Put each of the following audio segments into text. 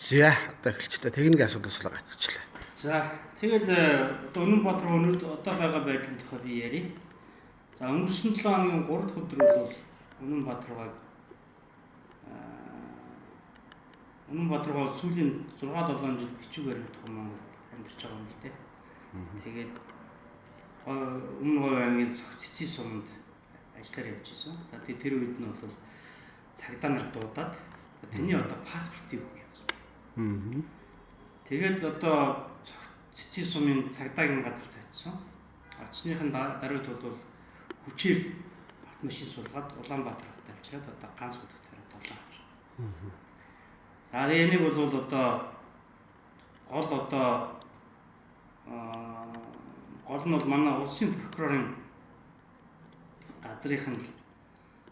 За одоо эхэлчихлээ. Техникийн асуудал сул гацчихлаа. За тэгээд одоо Үнэнбаатар өнөөдөр одоо байгаа байдлын тухай би ярив. За өнгөрсөн 7 хоногийн 3 дахь өдөр бол Үнэнбаатар сүүлийн 6-7 жил бичиг баримт Монголд амьдарч байгаа юм л дээ. Тэгээд өмнө говь аймгийн цэцгийн суманд ажиллаар явж байсан. За тэгээд тэр үед нь бол цагдаа нар дуудаад таны одоо паспортыг өгье гэсэн. Тэгээд одоо цэцгийн сумын цагдаагийн газар тавьчихсан. Очсныхын даруйд бол хүчээр автомашин суулгаад Улаанбаатар хотод авчираад одоо ганц удаа тавиад авч. За энийг бол гол нь бол манай улсын прокурорын газрын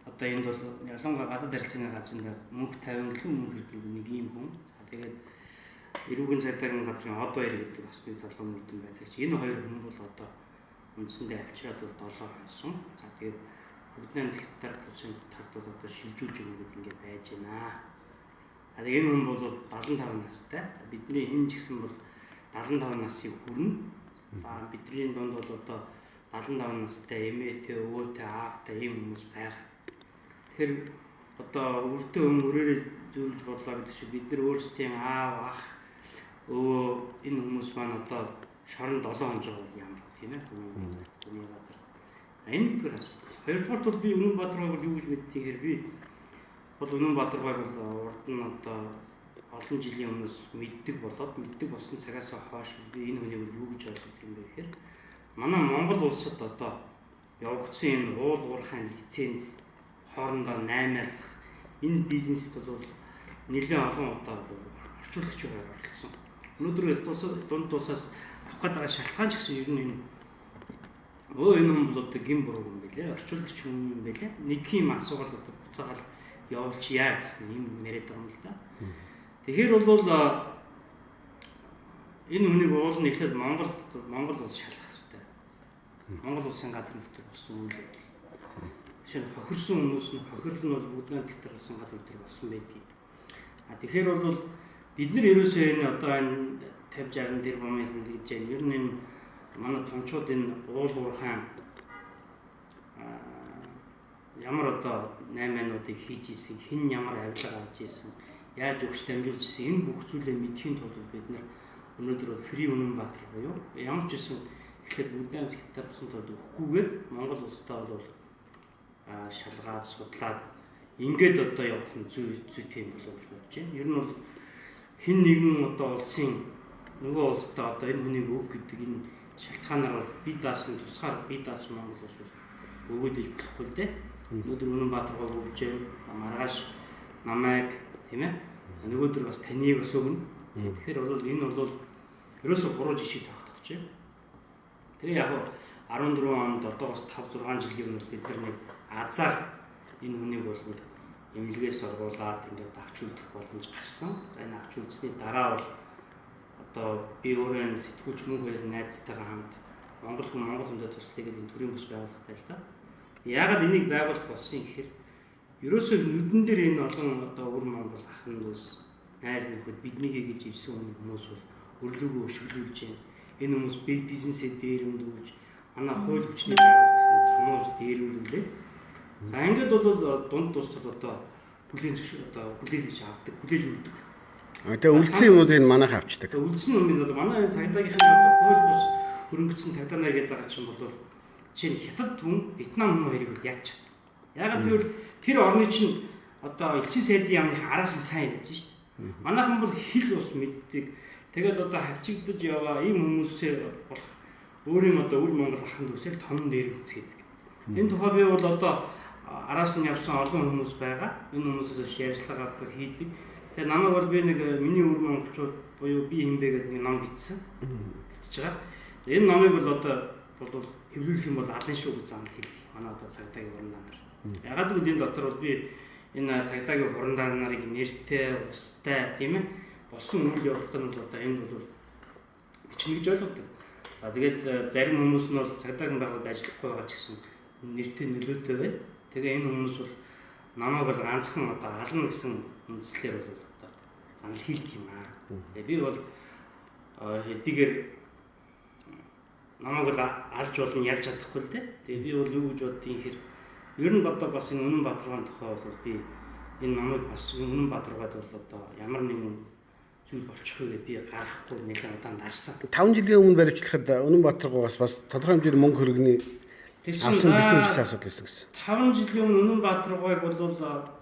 одоо энд бол ялангуяа гадаад харилцааны газрын мөнх 50 гэлэн мөнх гэдэг нэг юм хүн. За тэгээд эрүүгийн цагдаагийн газрын од баяр гэдэг бас нэг залуу мөрдөн байсан. Энэ хоёр хүн бол одоо үндсэндээ авчираад бол 7 хонсон. За тэгээд бүгдийн хятад төсөв талд бол одоо шилжүүлж өгнө гэдэг ингээд байж байна. Тэгээд энэ хүн бол 75 настай. За бидний энэ ч гэсэн бол 75 насыг хүрнэ. За бидний донд бол одоо 75 настай эмээтэй, өвөөтэй, аавтай ийм хүмүүс байгаа. Тэгэхээр одоо өртөө өрөөрөө зөвлөж бодлоо гэдэг чинь бид нар өөрсдийн аав, ах, өвөө энэ хүмүүс маань одоо шоронд 7 хоног бол ямар тийм ээ хүний газар. Энэ нэг асуудал. Хоёрдугаар бол би Үнэнбаатарыг бол юу гэж мэдтийгээр би бол Үнэнбаатарыг бол урд нь одоо олон жилийн өмнөөс мэддэг болсон цагаас хойш би энэ хүнийг юу гэж ойлгох юм бэ гэхээр манай Монгол улсад одоо явагдсан энэ уул уурхайн лиценз хоорондоо наймаалах энэ бизнест бол нэлээд олон удаа орчуулагчаар оролцсон. Өнөөдөр дунд тусаас авах гэдэг шалтгаан ч гэсэн ер нь энэ хүн бол одоо гин буруу юм байлээ. Орчуулагч хүн юм байлээ. Нэг юм асуулт одоо буцаагаал явуулчихъя гэсэн юм яриад байгаа юм л да. Тэгэхээр бол энэ хүнийг уул нь эхлээд Монгол улс шалгах хэрэгтэй. Монгол улсын газар нутаг болсон үйл явдал. Шинэ хохирсон хүмүүс нь хохирол нь бол бүгдийн тэтэр болсон газар нутаг болсон байдгийг. Тэгэхээр бол бид нар ерөөсөө энэ одоо энэ 50-60 дэр бомын хэлж байна. Ер нь энэ манай томчууд энэ уул уурхайн ямар одоо 8-уудыг хийж ийсэн, хэн ямар авилга авч ийсэн, яаж өгч дамжуулж ийсэн энэ бүх зүйлээ мэдхийн тулд бид нар өнөөдөр бол Free Үнэнбаатар буюу ямар ч гэсэн ихэд бүдэн хятадсан тулд өгөхгүйгээр Монгол улстай бол шалгаад судлаад ингээд одоо явах нь зүйтэй юм болов гэж бодож байна. Ер нь бол хэн нэгэн одоо улсын нөгөө улстай одоо энэ хүнийг өг гэдэг энэ шалтгаанаар би даасан тусгаар би даасан Монгол улс өгөөд иж болохгүй л дээ. Өнөөдөр Үнэнбаатар өгч маргааш намайг тийм ээ нөгөөдөр бас таныг бас өгнө. Тэгэхээр бол энэ бол ерөөсөө буруу жишээ тогтоож байна. Тэгээ яг 14 онд одоо бас 5-6 жилийн өмнө бид нар нэг азар энэ хүнийг бол эмнэлгээс оруулаад ингээд авч үлдэх боломж гарсан. Энэ авч үлдсэний дараа бол одоо би өөрөө сэтгүүлч мөн хоёр найзтайгаа хамт Монгол хүнтэй туслая гэдэг энэ төрийн бүс байгууллагатай л да. Яагаад энийг байгуулах болсон гэхээр ерөөсөө нүдэн дээр энэ олон одоо өр Монгол ахын дүүс найз нөхөд биднийг гэж ирсэн хүмүүс бол өрлөгөө өшөглүүлж байна. Энэ хүмүүс бизнесээ дээрэмдүүлж манай хууль хүчний байгууллагын томооз дээрэмдүүлээ. За ингээд бол дунд тусдал одоо хүлээж авдаг, хүлээж өгдөг. Тэгээ үлдсэн юмнуудыг манайх авчдаг. Үлдсэн юм бол манай цагдаагийнхын одоо хууль бус хөрөнгөцсөн цагдаа нар гэдэг байгаа чинь бол чинь хятад хүн, Вьетнам хүн хоёрыг яаж чадна. Ягаад гэвэл тэр орны чинь одоо элчин сайдын яамных араас нь сайн явж шít. Манайхан бол хэл ус мэддэг. Тэгээд одоо хавчигдаж яваа ийм хүмүүсээ болох өөрийн одоо үл Монгол ахын дүүсэл томн дээр үзгээд. Энэ тухай би бол одоо араас нь явсан олон хүмүүс байгаа. Энэ хүмүүсээс ярьцлага авдаг хийдэг. Тэгээд намайг бол би нэг миний үл монголчууд буюу би хинбэ гэдэг нэг ном бичсэн. Бичиж байгаа. Энэ номыг бол одоо бол хэвлүүлэх юм бол алын шүү гэж заан хэлэх. Манай одоо цагдаагийн урандаа нар. Ягаад гэвэл энэ дотор бол би энэ цагдаагийн урандаа нарыг нэртэй, устай тийм ээ болсон үйл явдлыг нь одоо энэ бол бичнэ гэж ойлгодог. За тэгээд зарим хүмүүс нь бол цагдаагийн байгууллагад ажиллахгүй байгаа ч гэсэн нэртэй нөлөөтэй байна. Тэгээ энэ хүмүүс бол намайг бол ганцхан одоо ална гэсэн үндслээр бол одоо санал хийлдэг юм аа. Тэгээ би бол хэдийгээр намайг бол алж болно ялж чадахгүй л дээ. Тэгээ би бол юу гэж боддгийг хэр ер нь бодоо бас энэ Үнэн Баатаргааны тухай бол би энэ намайг бас Үнэн Баатаргаад бол одоо ямар нэгэн зүйл болчих вэ гэдээ би гарахгүй нэлээд удаан дарсан. 5 жилийн өмнө баримтлахад Үнэн Баатаргаас бас тодорхой хэмжээний мөнгө хөргөний авсан битүүрсэн асуудал байсан гэсэн. 5 жилийн өмнө Үнэн Баатаргааг бол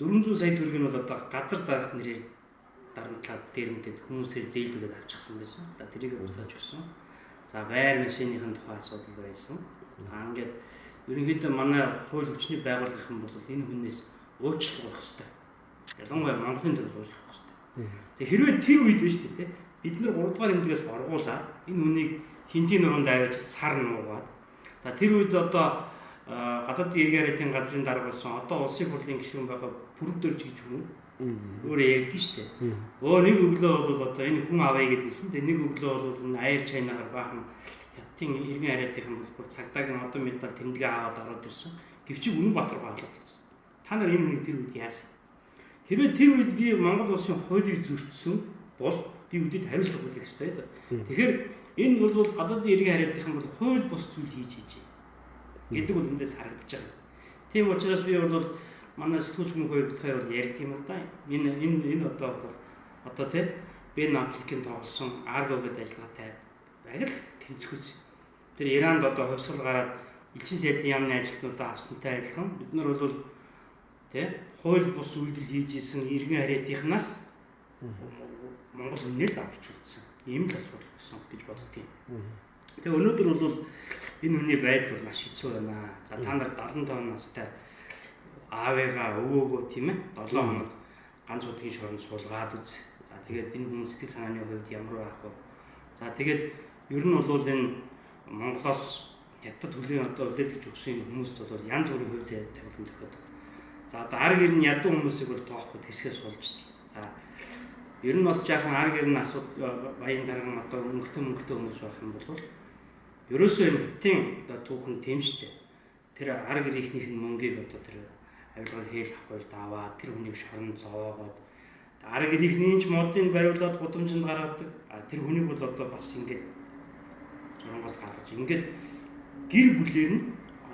400 сая төгрөгийг бол одоо газар заах нэрээр дарамтлаад дээрмэдэд хүмүүсээр зээлдүүлээд авчихсан байсан. За тэрийг буцааж өгсөн. За байр машиныхын тухай асуудал байсан. Ингээд ерөнхийдөө манай хууль хүчний байгууллагын бол энэ хүнээс уучлах хэрэгтэй. Ялангуяа Монголын төрөл уучлах хэрэгтэй. Тэг хэрвээ тэр үед биш үү бид нар 3 дугаар эмнэлгээс оргуулаад энэ хүнийг хинтийн нуруунд аваад сар нуугаад за тэр үед одоо гадаадын иргэн харьяатын газрын дарга болсон одоо улсын хурлын гишүүн байгаа Бүрдөрж гэж хүн өөрөө ярьдэн штэ. Нэг өглөө бол одоо энэ хүн авъя гэдгийгсэн. Тэгээ нэг өглөө бол энэ аяр чайнагаар баахан хятадын иргэн харьяатын бүр цагдаагийн одоо медаль тэмдэгэ аваад ороод ирсэн. Гэвч Үнэн Баатаргаа алуулсан. Та нар энэ хүнийг тэр үед яасан? Хэрвээ тэр үед би Монгол улсын хуулийг зөрчсөн бол би үдэд хариуцлага хүлээх ёстой да. Тэгэхээр энэ бол гадаадын иргэн харьяатын бол хууль бус зүйл хийж гэдэг бол эндээс харагдаж байгаа. Тийм учраас би бол манай сэтгүүлч мөн хоёр битгаар бол ярьдаг юм л да. Энэ одоо тийм Бен Аффлекийн тоглосон Argo гэдэг ажиллагаатай яг л тэнцвүүц. Тэр Иранд одоо хувьсгал гараад элчин сайдын яамны ажилтнуудаа авсантай адилхан бид нар бол тийм хууль бус үйлдэл хийж исэн иргэн харьяатынхнаас Монгол үнээр авч үлдсэн. Ийм л асуудал болсон гэж боддгийг. Тэгээ өнөөдөр бол энэ хүний байдал бол маш хэцүү байна. За та нар 75 настай аавыгаа өвөөгөө тийм ээ 7 хоног ганц удгийн шоронд суулгаад үз. За тэгээд энэ хүмүүс сэтгэл санааны хувьд ямар байх вэ? За тэгээд ер нь бол энэ Монголоос хятад хөлийн одоо өдөлж өгсөн хүмүүст бол янз бүрийн хувь зай тавилан тохиодог. За одоо арг ирнэ ядуу хүмүүсийг бол тоохгүй тэсгээс суулждаг. За ер нь бас жаахан арг ирнэ асуудал баян дарган одоо мөнгөтэй хүмүүс байх юм бол ерөөсөө энэ хэтийн одоо түүхэн тэмштэй. Тэр арг ирийнхнийх нь мөнгийг одоо тэр авилгал хээл авах даваа тэр хүнийг шоронд зоогоод арг ирийнхний ч модыг бариулаад гудамжинд гаргадаг. Тэр хүнийг бол одоо бас ингэж зургаас гаргаж ингээд гэр бүлээр нь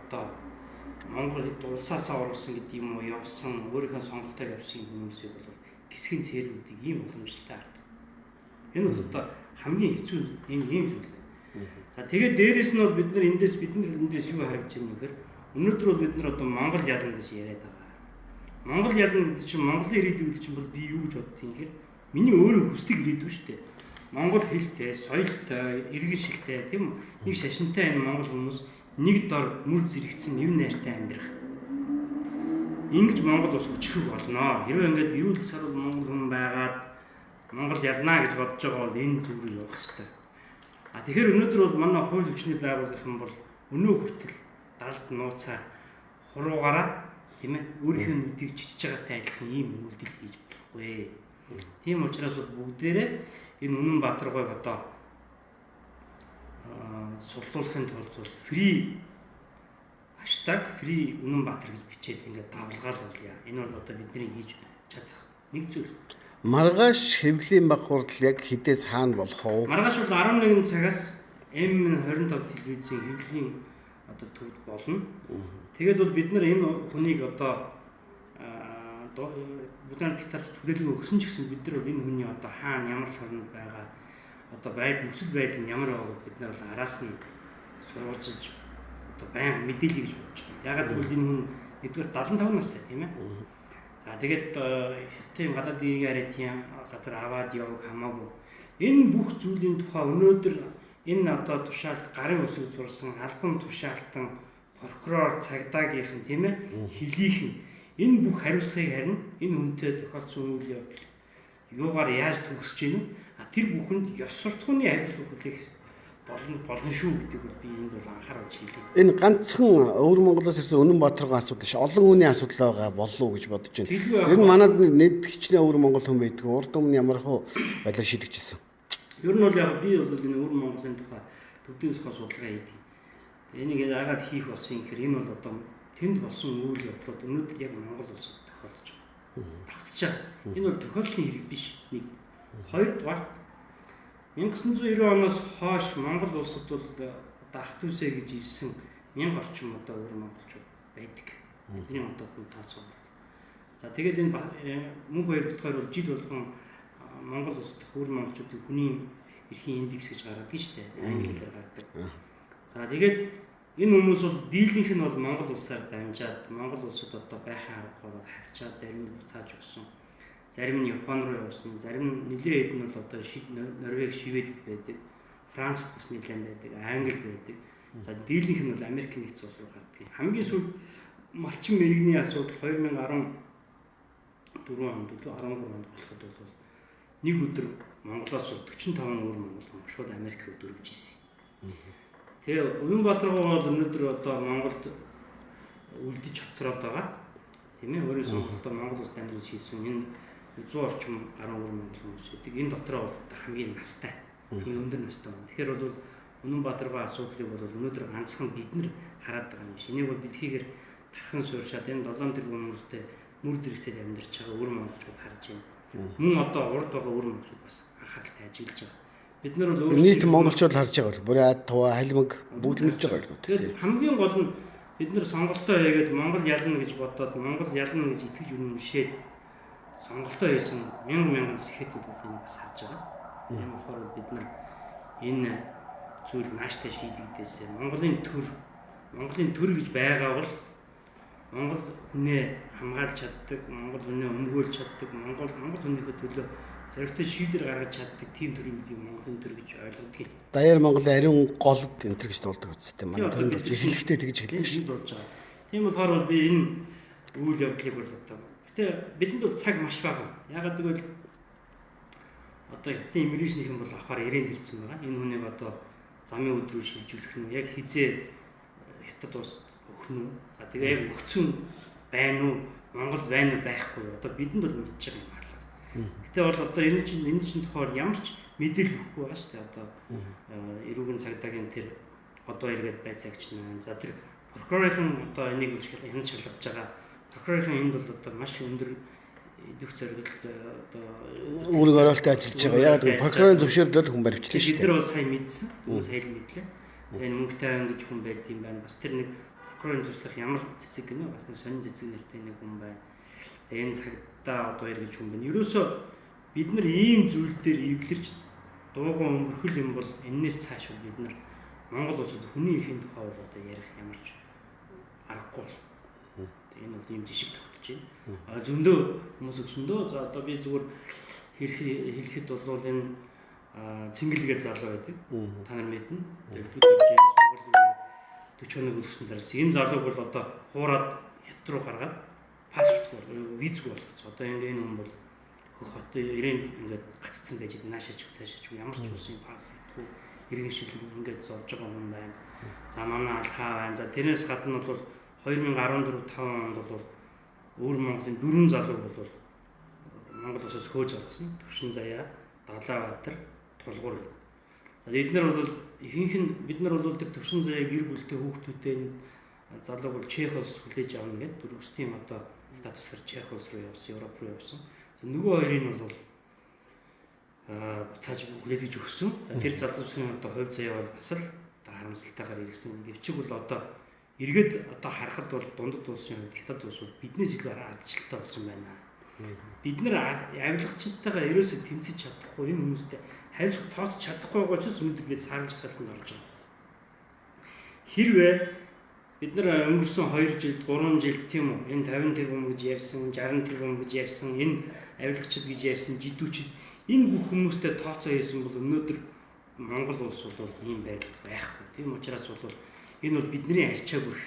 одоо Монгол улсаасаа орсон гэдэг юм уу явсан өөрийнхөө сонголтоор явсан хүмүүсийг бол гисгэн цээрүүлдэг ийм уламжлалтай хардаг. Энэ бол одоо хамгийн хэцүү ийм зүйл. За тэгээд дээрэс нь бол бид нар эндээс юу харагдаж байна вэ гэхээр өнөөдөр бол бид нар одоо Монгол ялна гэж яриад байгаа. Монгол ялна гэдэг чинь Монголын ирээдүйн гэдэг чинь бол би юу гэж боддгийг хэрэг миний өөрөө хүсдэг ирээдүй шүү дээ. Монгол хэлтэй, соёлтой, иргэн шигтэй тийм үү? Нэг шашинтай энэ монгол хүмүүс нэг дор мөр зэрэгцэн нэв найртай амьдрах. Ингэж Монгол улс өчрөх болно. Хэрвээ ингээд эрүүл сарвал монгол хүн байгаад Монгол ялнаа гэж бодож байгаа бол энэ зүрх явах хэрэгтэй. Тэгэхээр өнөөдөр бол манай хууль хүчний байгууллагын бол өнөө хүртэл далд нууцаар хуруугаараа тийм ээ өөрийнхөө нүдийг чичж байгаатай адилхан ийм үйлдэл хийж болохгүй. Тийм учраас бол бүгдээрээ энэ Үнэн Баатаргааг одоо судлуулахын тулд free #free Үнэн Баатар гэж бичээд ингээд давлгаал болъё. Энэ бол одоо бидний хийж чадах нэг зүйл. Маргааш хэвлэлийн баг хурдл яг хідээс хаана болох вэ? Маргааш бол 11 цагаас M25 телевизийн хэвлэлийн одоо төвд болно. Тэгээд бол бид нар энэ хүнийг одоо бүдэн талаар төлөвлөгөө өгсөн ч гэсэн бид нар бол энэ хүний одоо хаана ямар шоронд байгаа одоо нөхцөл байдал нь ямар байгааг бид нар бол араас нь сурвалжиж одоо байнга мэдээлэл гэж бодож байна. Ягаад гэвэл энэ хүн нэгдүгээр 75 настай тийм ээ. За тэгээд тийм гадаад иргэн харьяатын газар аваад явах хамаагүй. Энэ бүх зүйлийн тухай өнөөдөр энэ одоо тушаалт гарын өсөж зурсан албан тушаалтан прокурор цагдаагийнх нь тийм ээ хэлийнх нь энэ бүх хариуцлагыг харин энэ хүнтэй тохиолдсон үйл явдал юугаар яаж төгсөж гинэ тэр бүхэнд ёс суртахууны хариуцлага хүлээх болно шүү гэдэг бол би энд бол анхааруулж хэлье. Энэ ганцхан өвөр Монголоос ирсэн Үнэн Баатаргааны асуудал ш олон хүний асуудал байгаа болов уу гэж бодож байна. Ер нь манад нэд хичнээн өвөр Монгол хүн байдаг. Урд өмнө ямар хөө байдлаар шийдэгчсэн. Ер нь бол яг би бол энэ өвөр Монголын тухай төвдийн тухай судалгаа хийдэг. Энийг яагаад хийх болсон юм гэхээр энэ бол одоо тэнд болсон үйл явдлууд өнөөдөр яг Монгол улсад тохиолдож байгаа. давтсаж байгаа. Энэ бол тохиолдлын хэрэг биш. Нэг. Хоёрдугаар 1990 оноос хойш Монгол улсад бол ах トゥ усэ гэж ирсэн 1000 орчим одоо өөр монголчууд байдаг. Бидний одоогийн тооцоо. За тэгээд энэ мөнх хоёр бодохоор бол жил болгон Монгол улсад өөр монголчуудын хүний эрхийн индекс гэж гаргадаг шүү дээ. Англиар гаргадаг. За тэгээд энэ хүмүүс бол дийлэнх нь бол Монгол улсаар дамжаад Монгол улсад одоо байхын арга болоод харьцаад зарим нь буцааж өгсөн. Зарим нь Япон руу явсан, зарим нь нэлээд хэд нь бол одоо Норвег, Шведэд байдаг, Францд бас нэлээд байдаг, Англи байдаг. За дийлэнх нь бол Америк нэгдсэн улс руу гардаг. Хамгийн сүүлд малчин мэрэгний асуудал 2014 онд 13 онд болоход бол нэг өдөр Монголоос 45 өөр монгол хүн шууд Америк руу дөрвж ирсэн. Тэгээ Улаанбаатаргоо бол өнөөдөр одоо Монголд үлдэж хоцроод байгаа. Тийм ээ, өөрөөс одоо Монгол улсад амьдарч хийсэн энэ 100 орчим гаруй өөр монгол хүмүүс үүдэг. Энэ дотроо бол хамгийн настай, хамгийн өндөр настай байна. Тэгэхээр бол Улаанбаатаргоо асуудлыг бол өнөөдөр ганцхан бид нар хараад байгаа юм шиг. Энийг бол дэлхийгээр тархан суурьшаад энэ 7 тэрбум хүмүүстэй нүр зэрэгцээр амьдарч байгаа өөр монголчууд харж байна. Мөн одоо урд байгаа өөр монголчууд бас анхааралтай ажиллаж байгаа. Бид нар бол нийт монголчууд харж байгаа бол бүрээ ад туваа халимаг бүгд мэдж байгаа л гоо. Тэгэхээр хамгийн гол нь бид нар сонголтоо хийгээд Монгол ялна гэж бодоод Монгол ялна гэж итгэж үнэмшээд сонголтоо хийсэн мянган сэхэтүүд энийг бас харж байгаа. Тийм болохоор бид нар энэ зүйл нааштай шийдэгдээсээ Монголын төр гэж байгаа бол Монгол хүнээ хамгаалж чаддаг, Монгол хүнээ өмгөөлж чаддаг, Монгол хүнийхээ төлөө зоригтой шийдвэр гаргаж чаддаг тийм төрийн Монголын төр гэж ойлгодог. Даяар Монголын ариун голд энэ гэж дуулдаг үстэй. Манай төрөнд хэлэхдээ тэгж хэлнэ шүү дуулж байгаа. Тийм болохоор бол би энэ үйл явдлыг бол одоо гэтээ бидэнд бол цаг маш бага. Ягаад гэвэл одоо хятадын иммиграшнийхэн бол авахаар ирээн ирсэн байгаа. Энэ хүнийг одоо замын өдрөө шилжүүлэх нь яг хизээ хятад улсад өгөх нь. За тэгээ яг өгцөн байна уу? Монголд байна уу байхгүй юу? Одоо бидэнд бол мэдчихэж байгаа юм байна. Гэтэ бол одоо энэ чинь тохиол ямар ч мэдээлэл өгөхгүй байгаа шүү дээ. Одоо эрүүгийн цагдаагийн тэр одоо иргэд байцаагч наа. За тэр прокурорын одоо энийг хянаж шалгаж байгаа. Прокурорын энд бол одоо маш өндөр идэх зорилт одоо үүрэг оролттой ажиллаж байгаа. Яг л прокурорын зөвшөөрлөд хүн баримтлаа шүү дээ. Бид нар бол сайн мэдсэн. Түн сайн л мэдлээ. Энэ мөнгө тавин гэж хүн байд юм байна. Бас тэр нэг прокурорын туслах ямар цэцэг гэнэ бас нэг сонин цэцэг нэртэй нэг хүн байна. Энэ цагдаа одоо иргэж хүн байна. Ерөөсөө бид нар ийм зүйл дээр эвлэрч дуугаа өнгөрөх юм бол энэс цааш бид нар Монгол улсад хүний эрхийн тухай бол одоо ярих ямар ч аргагүй. Энэ бол ийм жишг тогтож байна. Зөндөө хүмүүс өчнөдөө за одоо би зүгээр хэлэхэд бол энэ цэнгэлгээ залуу байдаг. Та нар мэднэ. Дэлгүүр 40 хоног үлдсэн зараас энэ залууг бол одоо хуураад хят руу гаргаад паспорт визгүй болгоцсон. Одоо энэ хүн бол хот ирээн ингээд гаццсан байж наашаач цаашаач ямар ч улсын паспортгүй иргэн шилэг ингээд зовж байгаа хүн байна. За манай алхаа байна. За тэрнээс гадна бол 2014-5 онд бол өөр Монголын 4 залуу бол Монгол улсаас хөөж гаргасан. Төвшин Заяа, Далаабаатар, Тулгуур. За эдгээр бол ихэнх нь бид нар бол тэр Төвшин Заяа гэр бүлтэй хүүхдүүдтэй залууг бол Чех улс хүлээж авна гэдэг дөрөвсдийн одоо статусаар Чех улс руу явсан, Европ руу явсан. За нөгөө хоёрын бол цааш хүлээлгэж өгсөн. За тэр залуусын одоо хувь заяа бол бас л харамсалтайгаар ирсэн. Гэвч бол одоо эргээд одоо харахад бол дундад улсын хятад улс бол биднээс илүү аргачлалтай болсон байна. Бид нар авилгачтайгаа ерөөсөө тэмцэж чадахгүй энэ хүмүүстэй хавьлах тооцож чадахгүй байгаа ч өнөөдөр бид саарч асаалтанд орж байгаа. Хэрвээ бид нар өнгөрсөн 2 жилд 3 жилд тийм үү энэ 50 тэрбум гэж ярьсан 60 тэрбум гэж ярьсан энэ авилгачд гэж ярьсан жидүүчд энэ бүх хүмүүстэй тооцоо хийсэн бол өнөөдөр Монгол улс бол ийм байдал байхгүй. Тийм учраас бол энэ бол бидний арчаагүй.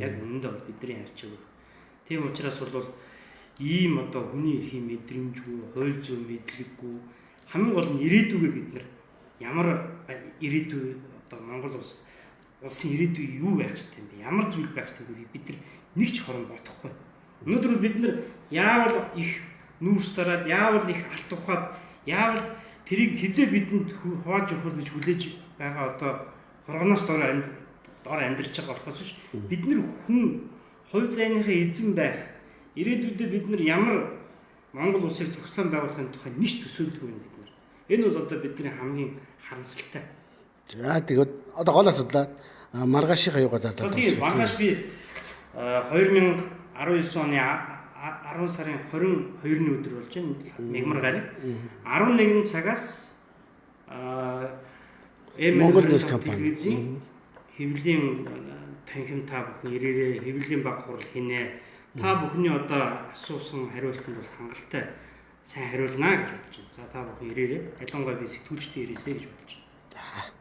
Яг үнэндээ бидний арчаагүй. Тийм учраас бол ийм одоо хүний эрхийн мэдрэмжгүй, хууль зүйн мэдлэггүй хамгийн гол нь ирээдүгээ бид нар ямар ирээдүй одоо Монгол улсын ирээдүй юу байх ёстой юм бэ? Ямар зүйл байх ёстой вэ? Бид нар нэг ч хорон бодохгүй. Өнөөдөр бид нар яавал их нүүрс зараад, яавал их алт ухаад, яавал тэрийг хизээ бидэнд хувааж өгөх гэж хүлээж байгаа одоо хоргоноос дор амьдарч байгаа болохоос биш бид нар хүн хувь зайныхаа эзэн байх ирээдүйдээ бид нар ямар Монгол улсыг зохицлон байгуулахын тухай нийт төсөөлдөг юм бид нар. Энэ бол одоо бидний хамгийн харамсалтай. За тэгээд одоо гол асуудал маргаашийнхаа юугаар зардал тийм маргааш би 2019 оны 10 сарын 22-ны өдөр болж байна. Мягмар гараг 11 цагаас Монгол Ньюс компани хэвлэлийн танхим та бүхэн ирээрээ хэвлэлийн баг хурал хийнэ. Та бүхний одоо асуусан хариултанд бол хангалттай сайн хариулнаа гэж бодож байна. За та бүхэн ирээрээ ялангуяа би сэтгүүлчдийн ирээсэй гэж бодож байна.